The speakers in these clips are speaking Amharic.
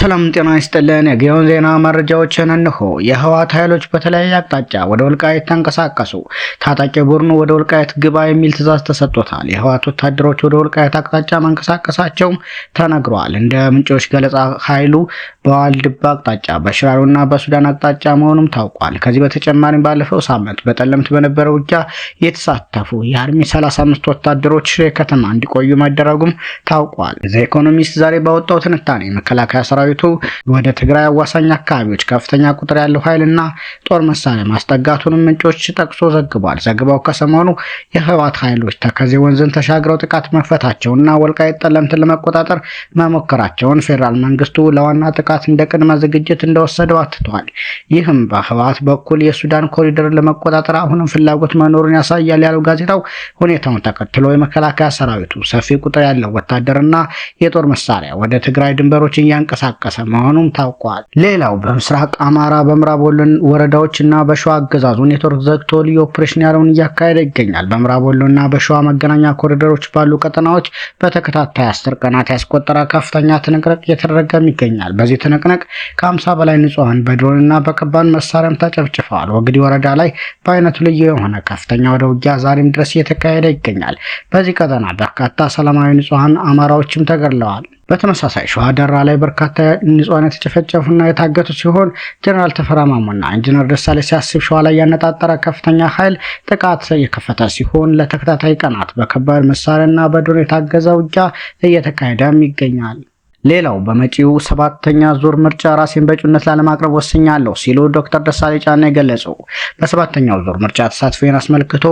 ሰላም ጤና ይስጥልን። የጊዮን ዜና መረጃዎችን እንሆ። የህወሓት ኃይሎች በተለያየ አቅጣጫ ወደ ወልቃይት ተንቀሳቀሱ። ታጣቂ ቡድኑ ወደ ወልቃይት ግባ የሚል ትዕዛዝ ተሰጥቶታል። የህወሓት ወታደሮች ወደ ወልቃይት አቅጣጫ መንቀሳቀሳቸው ተነግሯል። እንደ ምንጮች ገለጻ ኃይሉ በዋልድባ አቅጣጫ በሽራሮና በሱዳን አቅጣጫ መሆኑም ታውቋል። ከዚህ በተጨማሪም ባለፈው ሳምንት በጠለምት በነበረው ውጊያ የተሳተፉ የአርሚ 35 ወታደሮች ሽሬ ከተማ እንዲቆዩ መደረጉም ታውቋል። ዘ ኢኮኖሚስት ዛሬ ባወጣው ትንታኔ መከላከያ ሰራዊቱ ወደ ትግራይ አዋሳኝ አካባቢዎች ከፍተኛ ቁጥር ያለው ኃይልና ጦር መሳሪያ ማስጠጋቱንም ምንጮች ጠቅሶ ዘግቧል። ዘገባው ከሰሞኑ የህወሓት ኃይሎች ተከዜ ወንዝን ተሻግረው ጥቃት መክፈታቸውና ወልቃይት ጠለምትን ለመቆጣጠር መሞከራቸውን ፌዴራል መንግስቱ ለዋና ጥቃት እንደ ቅድመ ዝግጅት እንደወሰደው አትቷል። ይህም በህወሓት በኩል የሱዳን ኮሪደር ለመቆጣጠር አሁንም ፍላጎት መኖሩን ያሳያል ያለው ጋዜጣው ሁኔታውን ተከትሎ የመከላከያ ሰራዊቱ ሰፊ ቁጥር ያለው ወታደርና የጦር መሳሪያ ወደ ትግራይ ድንበሮች እያንቀሳቀሰ መሆኑም ታውቋል። ሌላው በምስራቅ አማራ በምዕራብ ወሎ ወረዳዎችና በሸዋ አገዛዙ ኔትወርክ ዘግቶ ልዩ ኦፕሬሽን ያለውን እያካሄደ ይገኛል። በምዕራብ ወሎና በሸዋ መገናኛ ኮሪደሮች ባሉ ቀጠናዎች በተከታታይ 10 ቀናት ያስቆጠረ ከፍተኛ ትንቅንቅ እየተደረገም ይገኛል። በዚህ ትንቅንቅ ከ50 በላይ ንጹሃን በድሮንና በከባድ መሳሪያም ተጨፍጭፈዋል። ወግዲ ወረዳ ላይ በአይነቱ ልዩ የሆነ ከፍተኛ ወደ ውጊያ ዛሬም ድረስ እየተካሄደ ይገኛል። በዚህ ቀጠና በርካታ ሰላማዊ ንጹሃን አማራዎችም ተገድለዋል። በተመሳሳይ ሸዋ ደራ ላይ በርካታ ንጹሃን የተጨፈጨፉና የታገቱ ሲሆን ጀነራል ተፈራ ማሞና ኢንጂነር ደሳሌ ሲያስብ ሸዋ ላይ ያነጣጠረ ከፍተኛ ኃይል ጥቃት የከፈተ ሲሆን ለተከታታይ ቀናት በከባድ መሳሪያና በድሮን የታገዘ ውጊያ እየተካሄደም ይገኛል። ሌላው በመጪው 7ኛ ዙር ምርጫ ራሴን በእጩነት ላለማቅረብ ወስኛለሁ ሲሉ ዶክተር ደሳሌ ጫኔ ገለጹ። በ7ኛው ዙር ምርጫ ተሳትፎን አስመልክቶ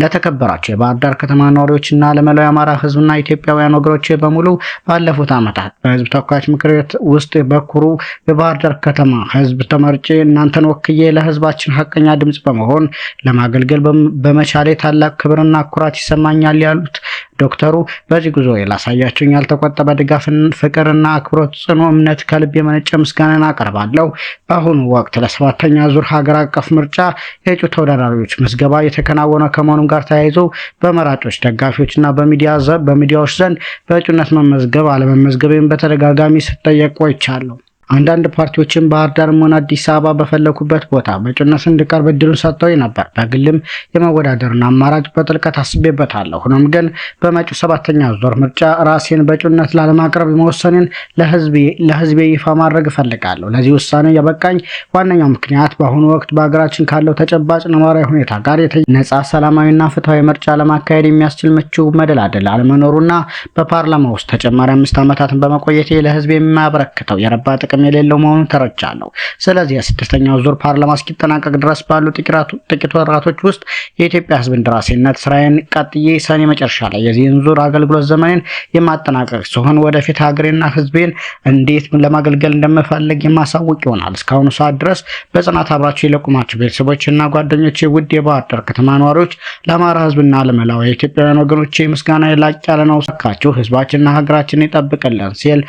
ለተከበራቸው የባህር ዳር ከተማ ነዋሪዎችና ለመላው የአማራ ሕዝብና ኢትዮጵያውያን ወገኖች በሙሉ ባለፉት ዓመታት በሕዝብ ተወካዮች ምክር ቤት ውስጥ በኩሩ የባህር ዳር ከተማ ሕዝብ ተመርጬ እናንተን ወክዬ ለሕዝባችን ሐቀኛ ድምጽ በመሆን ለማገልገል በመቻሌ ታላቅ ክብርና ኩራት ይሰማኛል ያሉት ዶክተሩ በዚህ ጉዞ ላሳያችሁኝ ያልተቆጠበ ድጋፍን ፍቅርና አክብሮት ጽኑ እምነት ከልብ የመነጨ ምስጋናን አቀርባለሁ። በአሁኑ ወቅት ለ7ኛ ዙር ሀገር አቀፍ ምርጫ የእጩ ተወዳዳሪዎች ምዝገባ የተከናወነ ከመሆኑ ጋር ተያይዞ በመራጮች ደጋፊዎችና በሚዲያዎች ዘንድ በእጩነት መመዝገብ አለመመዝገብን በተደጋጋሚ ስጠየቅ ቆይቻለሁ። አንዳንድ ፓርቲዎችን ባህር ዳርም ሆነ አዲስ አበባ በፈለኩበት ቦታ በእጩነት እንድቀርብ እድሉን ሰጥተው ነበር። በግልም የመወዳደርን አማራጭ በጥልቀት አስቤበታለሁ። ሆኖም ግን በመጪው 7ኛ ዙር ምርጫ ራሴን በእጩነት ላለማቅረብ መወሰኔን ለህዝቤ ይፋ ማድረግ እፈልጋለሁ። ለዚህ ውሳኔ ያበቃኝ ዋነኛው ምክንያት በአሁኑ ወቅት በሀገራችን ካለው ተጨባጭ ነባራዊ ሁኔታ ጋር ነጻ፣ ሰላማዊና ፍትሃዊ ምርጫ ለማካሄድ የሚያስችል ምቹ መደላደል አለመኖሩና በፓርላማ ውስጥ ተጨማሪ 5 ዓመታትን በመቆየቴ ለህዝብ የሚያበረክተው የረባ ጥቅም የሌለው መሆኑን ተረድቻለሁ። ስለዚህ የ6ኛው ዙር ፓርላማ እስኪጠናቀቅ ድረስ ባሉ ጥቂት ወራቶች ውስጥ የኢትዮጵያ ህዝብ እንደራሴነት ስራዬን ቀጥዬ ሰኔ መጨረሻ ላይ የዚህን ዙር አገልግሎት ዘመኔን የማጠናቀቅ ሲሆን ወደፊት ሀገሬና ህዝቤን እንዴት ለማገልገል እንደምፈልግ የማሳውቅ ይሆናል። እስካሁኑ ሰዓት ድረስ በጽናት አብራችሁ የቆማችሁ ቤተሰቦችና ጓደኞቼ፣ ውድ የባህር ዳር ከተማ ነዋሪዎች፣ ለአማራ ህዝብና ለመላው የኢትዮጵያውያን ወገኖቼ ምስጋና የላቅ ያለ ነው። ሰካችሁ ህዝባችንና ሀገራችንን ይጠብቅልን ሲል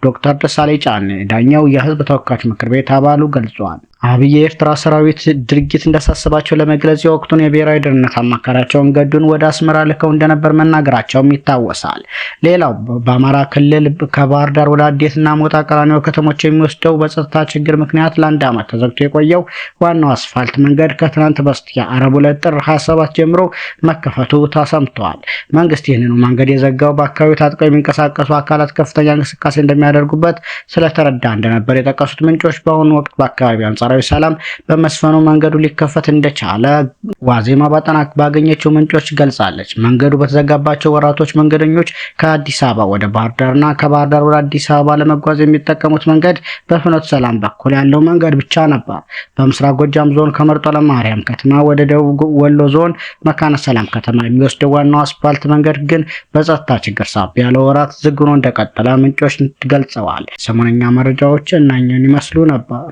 ዶክተር ደሳሌ ጫኔ ዳኛው የህዝብ ተወካዮች ምክር ቤት አባሉ ገልጿል። አብይ የኤርትራ ሰራዊት ድርጊት እንዳሳሰባቸው ለመግለጽ የወቅቱን የብሔራዊ ደህንነት አማካሪያቸውን ገዱን ወደ አስመራ ልከው እንደነበር መናገራቸውም ይታወሳል። ሌላው በአማራ ክልል ከባህር ዳር ወደ አዴትና ሞጣ ቀራኒዮ ከተሞች የሚወስደው በጸጥታ ችግር ምክንያት ለ1 ዓመት ተዘግቶ የቆየው ዋናው አስፋልት መንገድ ከትናንት በስቲያ ዓርብ ዕለት ጥር 27 ጀምሮ መከፈቱ ተሰምቷል። መንግስት ይህንኑ መንገድ የዘጋው በአካባቢው ታጥቀው የሚንቀሳቀሱ አካላት ከፍተኛ እንቅስቃሴ እንደሚያደርጉበት ስለተረዳ እንደነበር የጠቀሱት ምንጮች በአሁኑ ወቅት በአካባቢው አንጻራዊ ሰላም በመስፈኑ መንገዱ ሊከፈት እንደቻለ ዋዜማ ባገኘችው ምንጮች ገልጻለች። መንገዱ በተዘጋባቸው ወራቶች መንገደኞች ከአዲስ አበባ ወደ ባህር ዳርና ከባህር ዳር ወደ አዲስ አበባ ለመጓዝ የሚጠቀሙት መንገድ በፍኖተ ሰላም በኩል ያለው መንገድ ብቻ ነበር። በምስራቅ ጎጃም ዞን ከመርጦ ለማርያም ከተማ ወደ ደቡብ ወሎ ዞን መካነ ሰላም ከተማ የሚወስደው ዋናው አስፋልት መንገድ ግን በጸጥታ ችግር ሳቢያ ለወራት ዝግ ሆኖ እንደቀጠለ ምንጮች ገልጸዋል። ሰሞነኛ መረጃዎች እነኝን ይመስሉ ነበር።